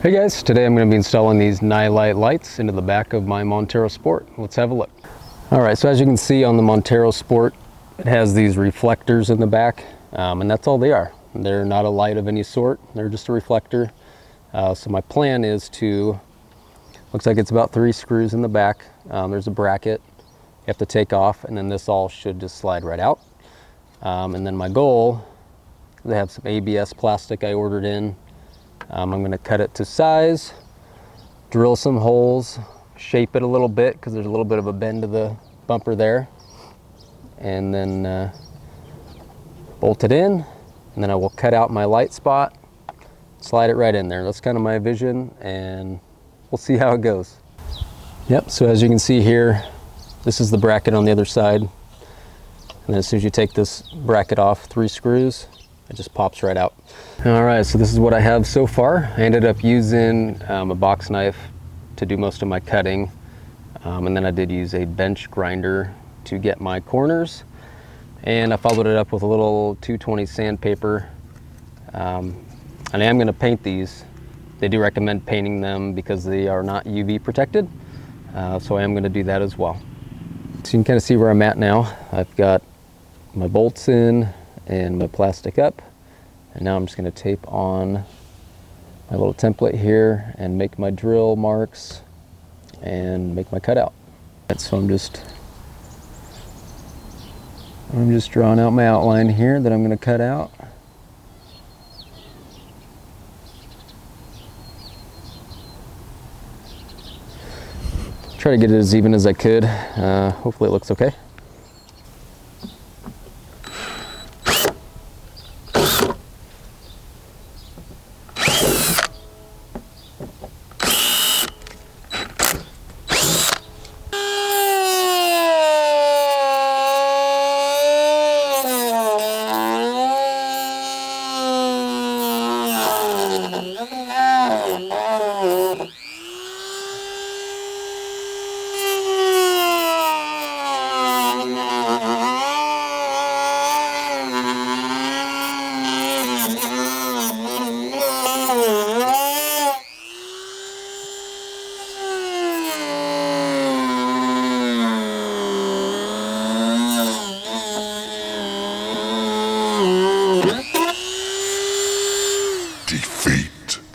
Hey guys, today I'm going to be installing these Nilight lights into the back of my Montero Sport. Let's have a look. Alright, so as you can see on the Montero Sport, it has these reflectors in the back, and that's all they are. They're not a light of any sort, they're just a reflector. So my plan is to, looks like it's about 3 screws in the back. There's a bracket you have to take off, and then this all should just slide right out. And then my goal is to have some ABS plastic I ordered in. I'm going to cut it to size, drill some holes, shape it a little bit because there's a little bit of a bend to the bumper there, and then bolt it in, and then I will cut out my light spot, slide it right in there. That's kind of my vision, and we'll see how it goes. Yep, so as you can see here, this is the bracket on the other side, and then as soon as you take this bracket off, 3 screws, it just pops right out. All right, so this is what I have so far. I ended up using a box knife to do most of my cutting, and then I did use a bench grinder to get my corners, and I followed it up with a little 220 sandpaper. And I am going to paint these. They do recommend painting them because they are not UV protected, so I am going to do that as well. So you can kind of see where I'm at now. I've got my bolts in and my plastic up, and now I'm just going to tape on my little template here and make my drill marks and make my cutout. So I'm just drawing out my outline here that I'm going to cut out. Try to get it as even as I could. Hopefully it looks okay.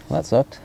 Well, that sucked.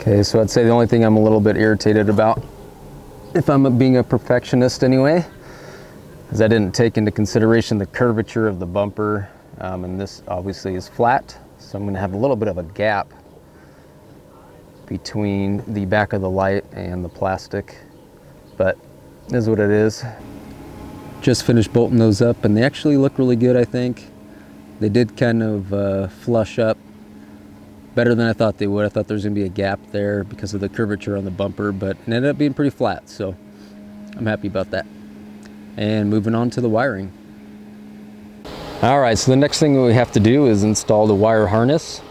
Okay, so I'd say the only thing I'm a little bit irritated about, if I'm being a perfectionist anyway, is I didn't take into consideration the curvature of the bumper, and this obviously is flat, so I'm going to have a little bit of a gap between the back of the light and the plastic, but it is what it is. Just finished bolting those up, and they actually look really good, I think. They did kind of flush up better than I thought they would. I thought there was going to be a gap there because of the curvature on the bumper, but it ended up being pretty flat, so I'm happy about that. And moving on to the wiring. Alright, so the next thing we have to do is install the wire harness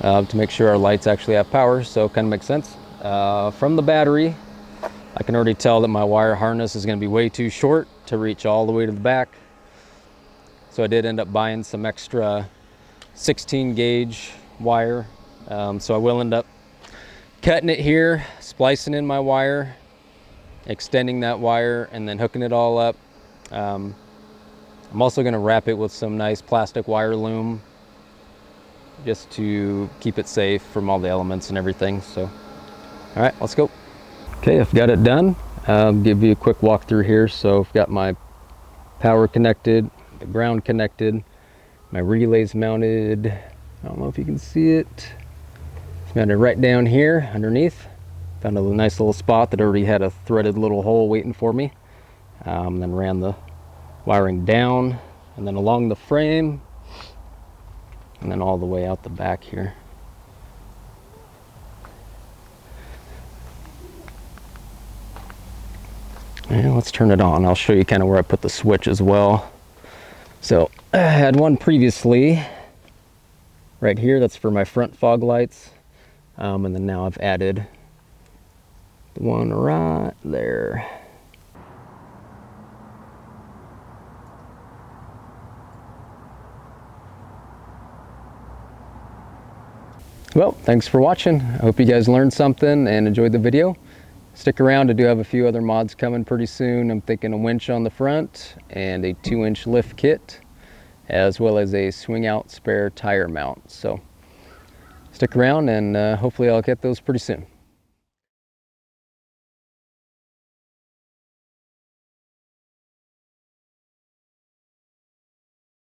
to make sure our lights actually have power, so it kind of makes sense. From the battery, I can already tell that my wire harness is going to be way too short to reach all the way to the back. So I did end up buying some extra 16 gauge wire. So I will end up cutting it here, splicing in my wire, extending that wire, and then hooking it all up. I'm also going to wrap it with some nice plastic wire loom just to keep it safe from all the elements and everything. So, all right, let's go. Okay, I've got it done. I'll give you a quick walkthrough here. So I've got my power connected, the ground connected, my relays mounted. I don't know if you can see it. It's mounted right down here underneath. Found a nice little spot that already had a threaded little hole waiting for me. Then ran the wiring down, and then along the frame and then all the way out the back here. And let's turn it on. I'll show you kind of where I put the switch as well. So I had one previously right here, that's for my front fog lights, and then now I've added the one right there. Well, thanks for watching. I hope you guys learned something and enjoyed the video. Stick around, I do have a few other mods coming pretty soon. I'm thinking a winch on the front and a 2-inch lift kit, as well as a swing out spare tire mount. So stick around and hopefully I'll get those pretty soon.